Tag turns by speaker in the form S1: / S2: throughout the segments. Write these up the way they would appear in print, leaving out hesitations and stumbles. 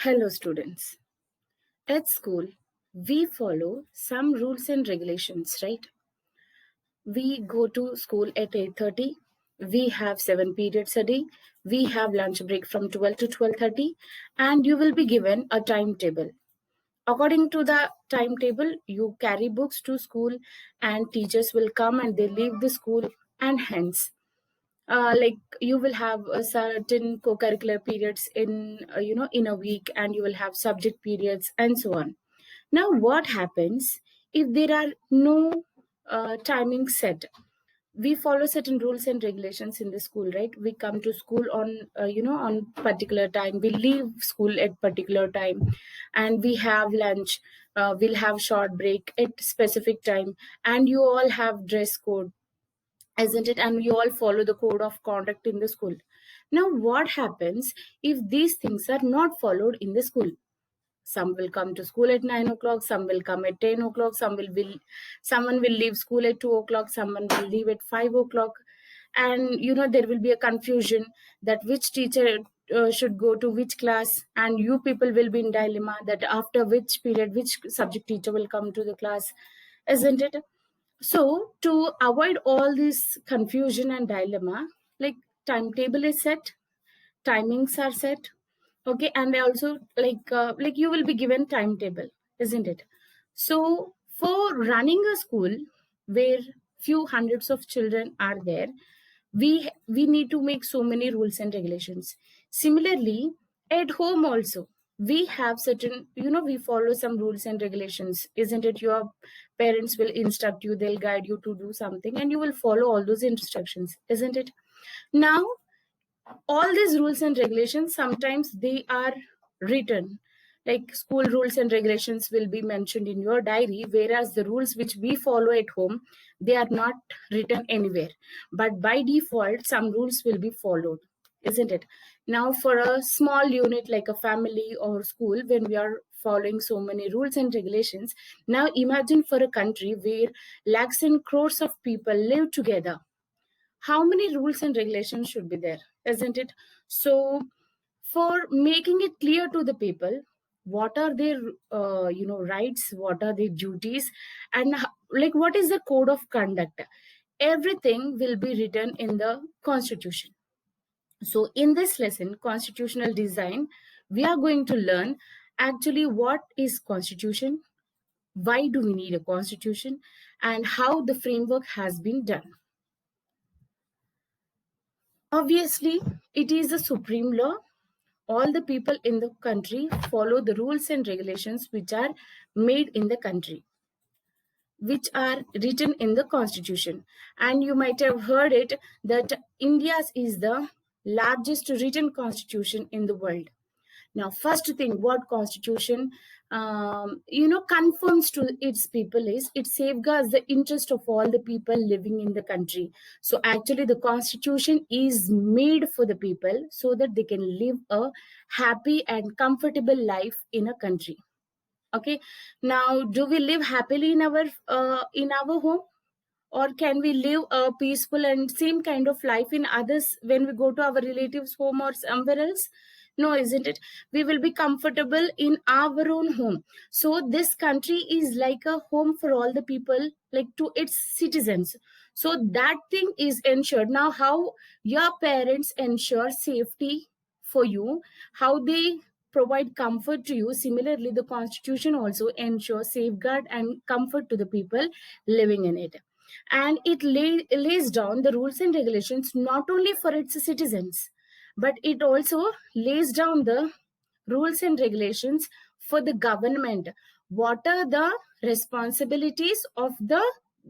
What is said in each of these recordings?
S1: Hello, students. At school, we follow some rules and regulations, right? We go to school at 8:30. We have 7 periods a day. We have lunch break from 12 to 12:30, and you will be given a timetable. According to the timetable, you carry books to school, and teachers will come and they leave the school, and hence like you will have a certain co-curricular periods in in a week, and you will have subject periods and so on. Now what happens if there are no timing set? We follow certain rules and regulations in the school, right? We come to school on on particular time, we leave school at particular time, and we have lunch, we'll have short break at specific time, and you all have dress code, isn't it? And we all follow the code of conduct in the school. Now what happens if these things are not followed in the school? Some will come to school at 9 o'clock, some will come at 10 o'clock, someone will leave school at 2 o'clock, someone will leave at 5 o'clock. And there will be a confusion that which teacher should go to which class, and you people will be in dilemma that after which period which subject teacher will come to the class, isn't it? So to avoid all this confusion and dilemma, like, timetable is set, timings are set, okay, and also like you will be given timetable, isn't it? So for running a school where few hundreds of children are there, we need to make so many rules and regulations. Similarly, at home also, we have certain, we follow some rules and regulations, isn't it? Your parents will instruct you, they'll guide you to do something, and you will follow all those instructions, isn't it? Now all these rules and regulations, sometimes they are written, like school rules and regulations will be mentioned in your diary, whereas the rules which we follow at home, they are not written anywhere, but by default some rules will be followed, isn't it? Now for a small unit like a family or school, when we are following so many rules and regulations, now imagine for a country where lakhs and crores of people live together, how many rules and regulations should be there, isn't it? So for making it clear to the people what are their rights, what are their duties, and like what is the code of conduct, everything will be written in the constitution. So in this lesson, constitutional design, we are going to learn actually what is constitution, why do we need a constitution, and how the framework has been done. Obviously, it is the supreme law. All the people in the country follow the rules and regulations which are made in the country, which are written in the constitution. And you might have heard it that India's is the largest written constitution in the world. Now, first thing, what constitution confirms to its people is it safeguards the interest of all the people living in the country. So actually, the constitution is made for the people so that they can live a happy and comfortable life in a country. Okay. Now, do we live happily in our home? Or can we live a peaceful and same kind of life in others when we go to our relatives home or somewhere else? No, isn't it? We will be comfortable in our own home. So this country is like a home for all the people, like to its citizens. So that thing is ensured. Now how your parents ensure safety for you, how they provide comfort to you, similarly the constitution also ensures safeguard and comfort to the people living in it. And it lays down the rules and regulations not only for its citizens, but it also lays down the rules and regulations for the government. What are the responsibilities of the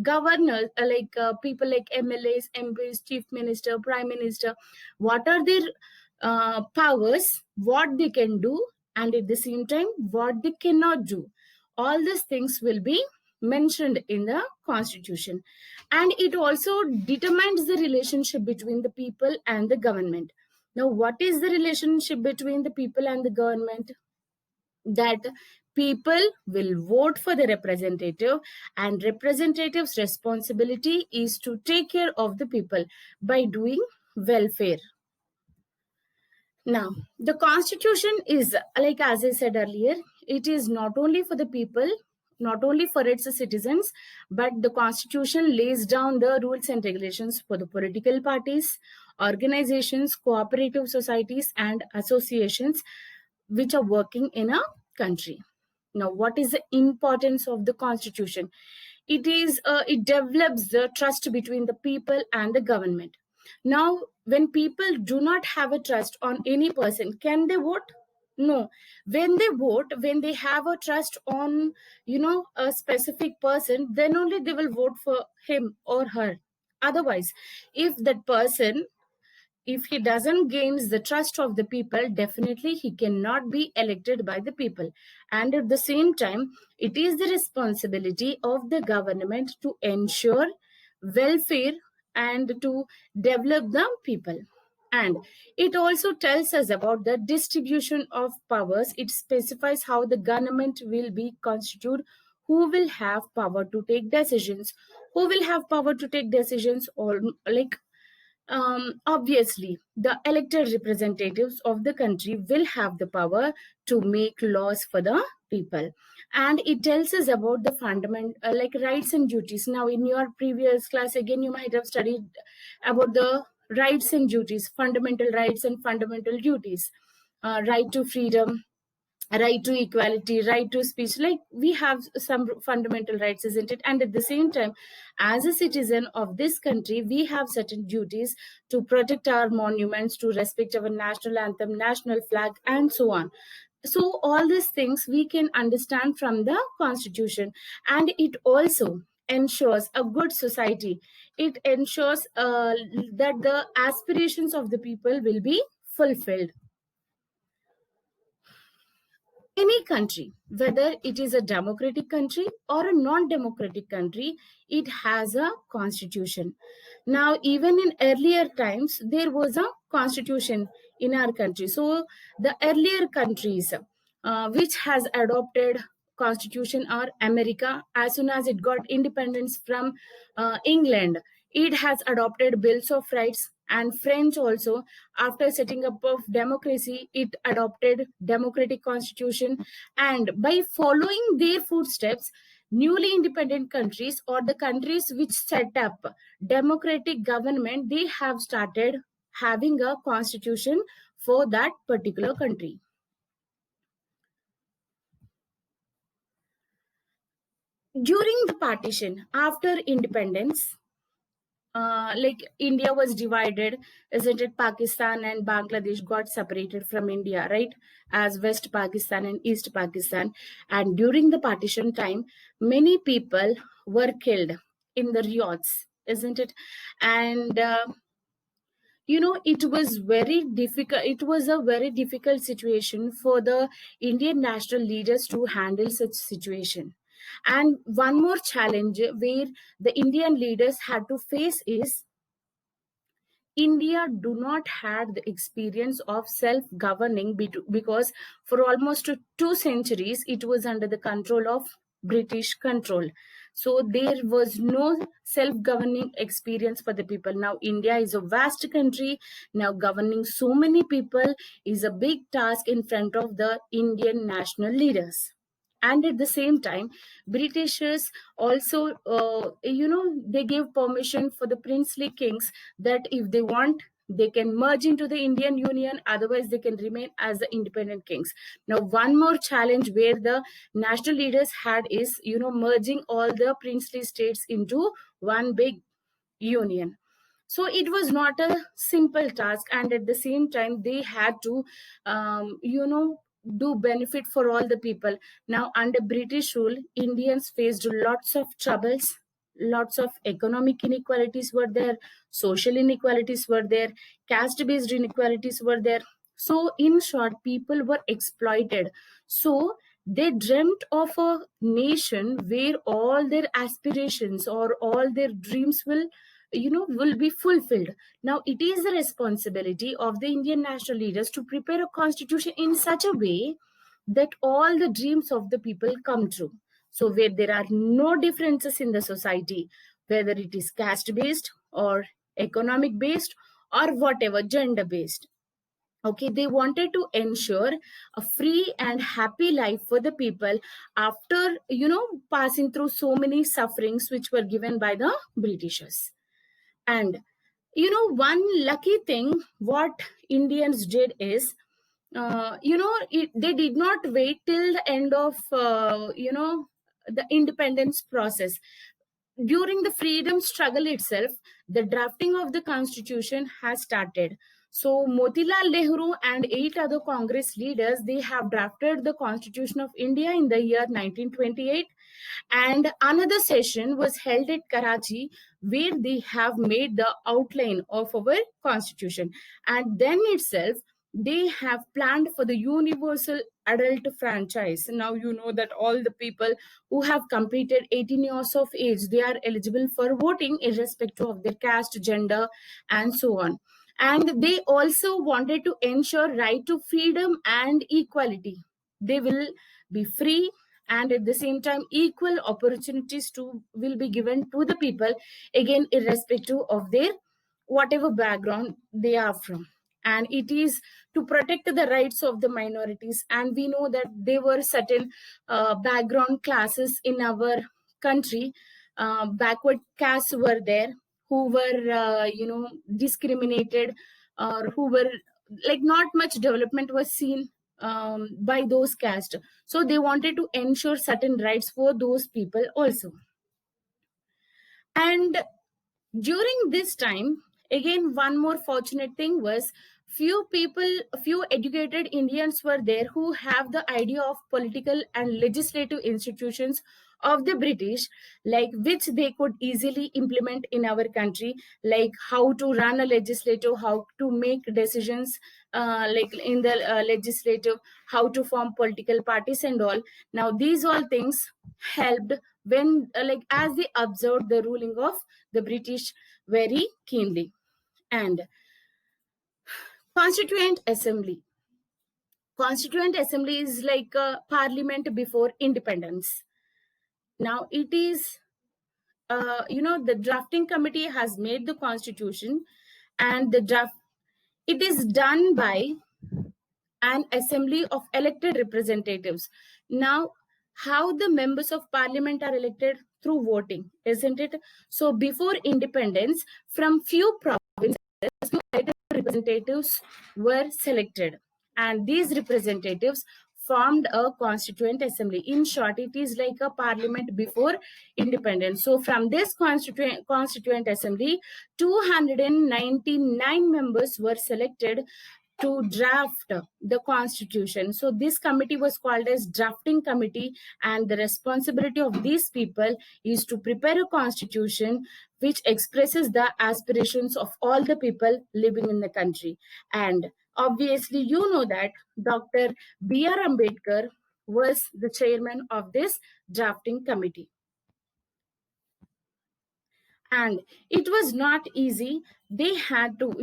S1: governors, people like MLAs, MPs, chief minister, prime minister? What are their powers, what they can do, and at the same time what they cannot do? All these things will be mentioned in the constitution. And it also determines the relationship between the people and the government. Now what is the relationship between the people and the government? That people will vote for the representative, and representatives responsibility is to take care of the people by doing welfare. Now, the constitution is, like as I said earlier, it is not only for the people, not only for its citizens, but the constitution lays down the rules and regulations for the political parties, organizations, cooperative societies, and associations which are working in a country. Now, what is the importance of the constitution? It develops the trust between the people and the government. Now, when people do not have a trust on any person, can they vote? No. When they vote, when they have a trust on, a specific person, then only they will vote for him or her. Otherwise, if that person, if he doesn't gains the trust of the people, definitely he cannot be elected by the people. And at the same time, it is the responsibility of the government to ensure welfare and to develop the people. And it also tells us about the distribution of powers. It specifies how the government will be constituted, who will have power to take decisions, who will have power to take decisions, or like, obviously, the elected representatives of the country will have the power to make laws for the people. And it tells us about the fundamental, like rights and duties. Now, in your previous class, again, you might have studied about the rights and duties, fundamental rights and fundamental duties, right to freedom, right to equality, right to speech. Like, we have some fundamental rights, isn't it? And at the same time, as a citizen of this country, we have certain duties to protect our monuments, to respect our national anthem, national flag, and so on. So all these things we can understand from the constitution. And it also ensures a good society. It ensures that the aspirations of the people will be fulfilled. Any country, whether it is a democratic country or a non-democratic country, it has a constitution. Now, even in earlier times, there was a constitution in our country. So the earlier countries which has adopted constitution are America. As soon as it got independence from England, it has adopted bills of rights. And French also, after setting up of democracy, it adopted democratic constitution. And by following their footsteps, newly independent countries or the countries which set up democratic government, they have started having a constitution for that particular country. During the partition, after independence, like India was divided, isn't it? Pakistan and Bangladesh got separated from India, right? As West Pakistan and East Pakistan. And during the partition time, many people were killed in the riots, isn't it? And it was very difficult. It was a very difficult situation for the Indian national leaders to handle such situation. And one more challenge where the Indian leaders had to face is India do not had the experience of self-governing because for almost 2 centuries it was under the control of British control. So there was no self-governing experience for the people. Now India is a vast country. Now governing so many people is a big task in front of the Indian national leaders. And at the same time, Britishers also, they gave permission for the princely kings that if they want, they can merge into the Indian Union, otherwise they can remain as the independent kings. Now one more challenge where the national leaders had is, merging all the princely states into one big union. So it was not a simple task, and at the same time they had to do benefit for all the people. Now under British rule, Indians faced lots of troubles. Lots of economic inequalities were there, social inequalities were there, caste based inequalities were there. So in short, people were exploited. So they dreamt of a nation where all their aspirations or all their dreams will be fulfilled. Now it is the responsibility of the Indian national leaders to prepare a constitution in such a way that all the dreams of the people come true. So where there are no differences in the society, whether it is caste based or economic based or whatever, gender based, Okay, they wanted to ensure a free and happy life for the people after, passing through so many sufferings which were given by the Britishers. And one lucky thing what Indians did is, they did not wait till the end of, the independence process. During the freedom struggle itself, the drafting of the constitution has started. So Motilal Nehru and 8 other Congress leaders, they have drafted the Constitution of India in the year 1928, and another session was held at Karachi where they have made the outline of our constitution. And then itself, they have planned for the universal adult franchise. Now you know that all the people who have completed 18 years of age, they are eligible for voting irrespective of their caste, gender, and so on. And they also wanted to ensure right to freedom and equality. They will be free, and at the same time equal opportunities to will be given to the people, again irrespective of their whatever background they are from. And it is to protect the rights of the minorities. And we know that there were certain background classes in our country, backward castes were there, who were discriminated, or who were like not much development was seen by those castes. So they wanted to ensure certain rights for those people also. And during this time, again, one more fortunate thing was, few educated Indians were there who have the idea of political and legislative institutions of the British, like which they could easily implement in our country, like how to run a legislative, how to make decisions, like in the legislative, how to form political parties and all. Now these all things helped when, like as they observed the ruling of the British very keenly. And constituent assembly. Constituent assembly is like a parliament before independence. Now it is, the drafting committee has made the constitution, and the draft, it is done by an assembly of elected representatives. Now, how the members of parliament are elected? Through voting, isn't it? So before independence, from few provinces, few elected representatives were selected, and these representatives formed a constituent assembly. In short, it is like a parliament before independence. So from this constituent assembly, 299 members were selected to draft the constitution. So this committee was called as drafting committee, and the responsibility of these people is to prepare a constitution which expresses the aspirations of all the people living in the country. And obviously you know that Dr. B.R. Ambedkar was the chairman of this drafting committee. And it was not easy. They had to,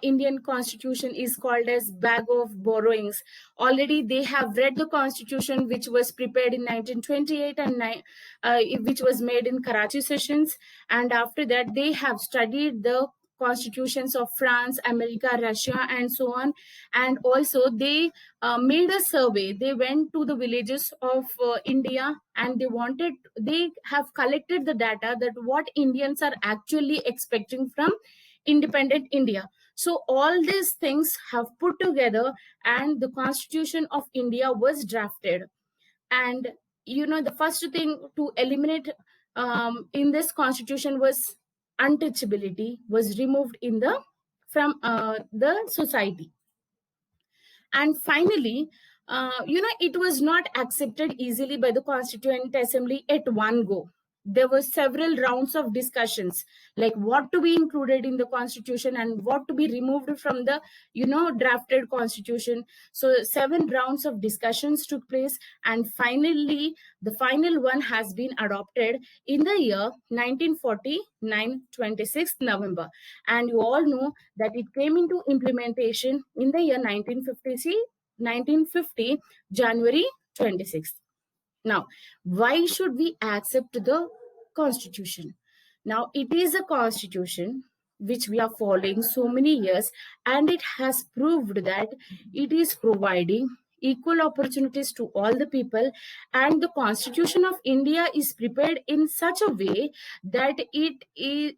S1: Indian constitution is called as bag of borrowings. Already they have read the constitution which was prepared in 1928, and which was made in Karachi sessions. And after that they have studied the constitutions of France, America, Russia, and so on. And also they made a survey. They went to the villages of India, and they have collected the data that what Indians are actually expecting from independent India. So all these things have put together, and the Constitution of India was drafted. And the first thing to eliminate in this constitution was untouchability was removed in the from the society. And finally, it was not accepted easily by the Constituent Assembly at one go. There were several rounds of discussions, like what to be included in the constitution and what to be removed from the, drafted constitution. So 7 rounds of discussions took place, and finally, the final one has been adopted in the year 1949, 26th November. And you all know that it came into implementation in the year 1950, January 26th. Now, why should we accept the constitution? Now, it is a constitution which we are following so many years, and it has proved that it is providing equal opportunities to all the people. And the Constitution of India is prepared in such a way that it is,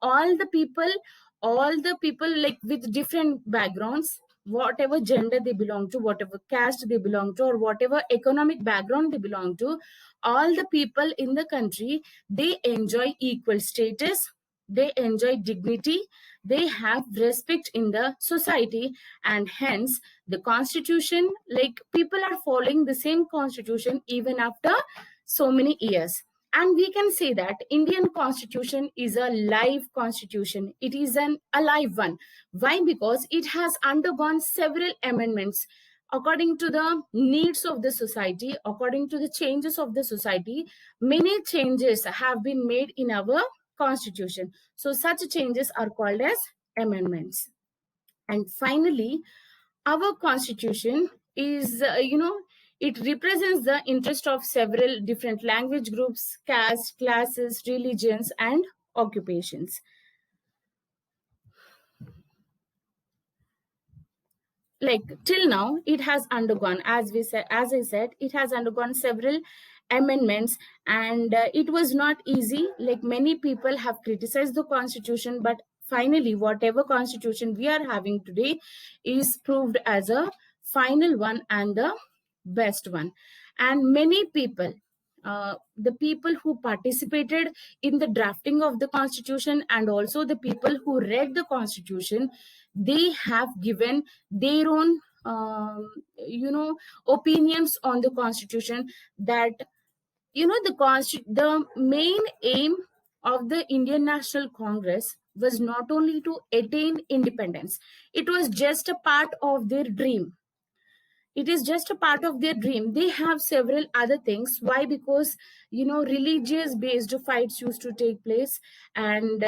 S1: all the people like with different backgrounds, whatever gender they belong to, whatever caste they belong to, or whatever economic background they belong to, all the people in the country, they enjoy equal status, they enjoy dignity, they have respect in the society. And hence the Constitution, like people are following the same Constitution even after so many years. And we can say that Indian Constitution is a live Constitution, it is an alive one. Why? Because it has undergone several amendments according to the needs of the society, according to the changes of the society. Many changes have been made in our Constitution, so such changes are called as amendments. And finally, our Constitution is, it represents the interest of several different language groups, caste, classes, religions, and occupations. Like till now, it has undergone, as I said, it has undergone several amendments. And it was not easy. Like many people have criticized the Constitution, but finally whatever Constitution we are having today is proved as a final one and the best one. And many people, the people who participated in the drafting of the Constitution, and also the people who read the Constitution, they have given their own opinions on the Constitution. That the main aim of the Indian National Congress was not only to attain independence, it was just a part of their dream. It is just a part of their dream. They have several other things. Why? Because religious based fights used to take place, and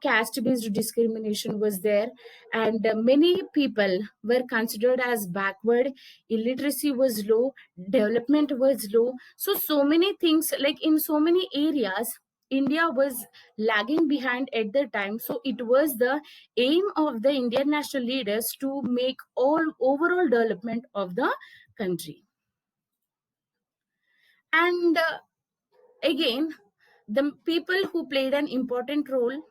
S1: caste based discrimination was there, and many people were considered as backward. Illiteracy was low, development was low. So many things, like in so many areas, India was lagging behind at the time. So it was the aim of the Indian national leaders to make all overall development of the country. And again, the people who played an important role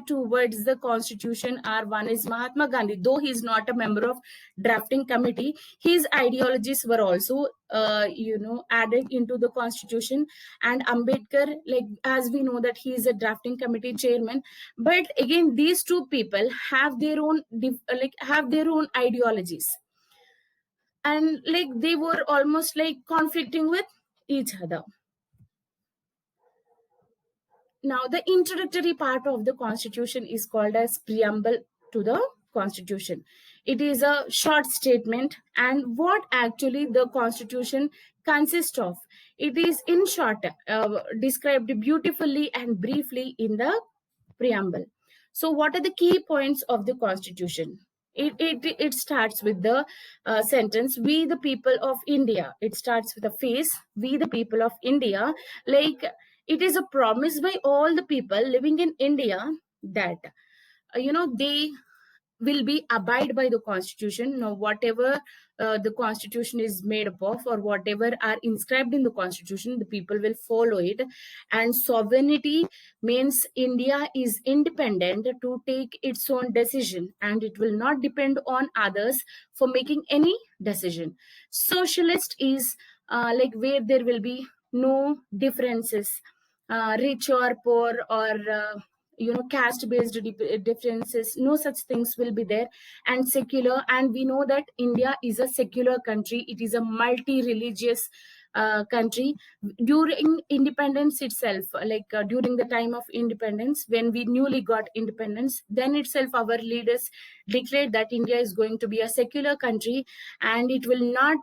S1: towards the Constitution are: one is Mahatma Gandhi. Though he is not a member of drafting committee, his ideologies were also added into the Constitution. And Ambedkar, like as we know that he is a drafting committee chairman. But again, these two people have their own have their own ideologies, and like they were almost like conflicting with each other. Now, the introductory part of the Constitution is called as preamble to the Constitution. It is a short statement, and what actually the Constitution consists of. It is in short described beautifully and briefly in the preamble. So, what are the key points of the Constitution? It starts with the sentence, "We the people of India." It starts with a phrase, "We the people of India." Like it is a promise by all the people living in India that they will be abide by the Constitution. Now whatever the Constitution is made up of, or whatever are inscribed in the Constitution, the people will follow it. And sovereignty means India is independent to take its own decision, and it will not depend on others for making any decision. Socialist is like where there will be no differences, rich or poor, or caste based differences, no such things will be there. And secular, and we know that India is a secular country, it is a multi religious country. During independence itself, during the time of independence, when we newly got independence, then itself our leaders declared that India is going to be a secular country, and it will not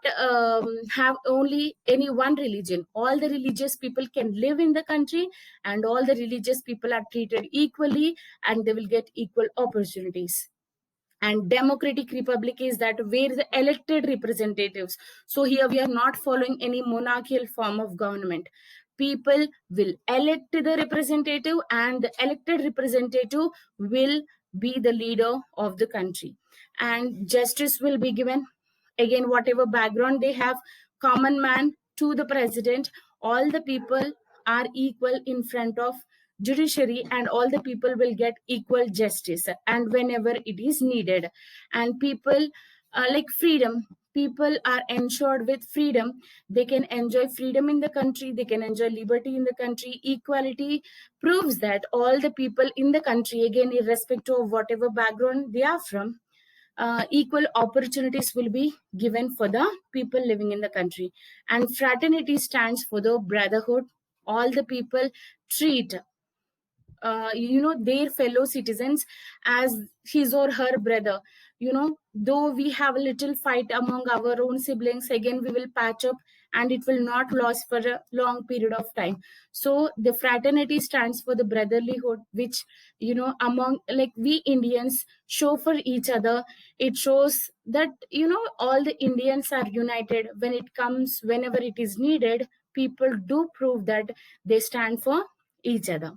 S1: have only any one religion. All the religious people can live in the country, and all the religious people are treated equally, and they will get equal opportunities. And democratic republic is that where the elected representatives, so here we are not following any monarchical form of government. people will elect the representative, and the elected representative will be the leader of the country, and justice will be given. Again, whatever background they have, common man to the president, all the people are equal in front of judiciary, and all the people will get equal justice and whenever it is needed. And people, like freedom, people are ensured with freedom. They can enjoy freedom in the country, they can enjoy liberty in the country. Equality proves that all the people in the country, again irrespective of whatever background they are from, equal opportunities will be given for the people living in the country. And fraternity stands for the brotherhood. All the people treat their fellow citizens as his or her brother. Though we have a little fight among our own siblings, again we will patch up, and it will not last for a long period of time. So the fraternity stands for the brotherlyhood, which among, like, we Indians show for each other. It shows that all the Indians are united when it comes, whenever it is needed. People do prove that they stand for each other.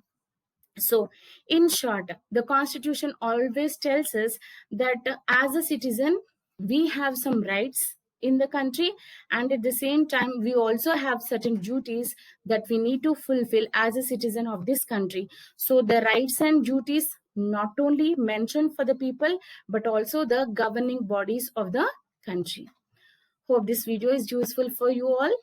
S1: So, in short, the Constitution always tells us that as a citizen, we have some rights in the country, and at the same time, we also have certain duties that we need to fulfill as a citizen of this country. So, the rights and duties not only mentioned for the people, but also the governing bodies of the country. Hope this video is useful for you all.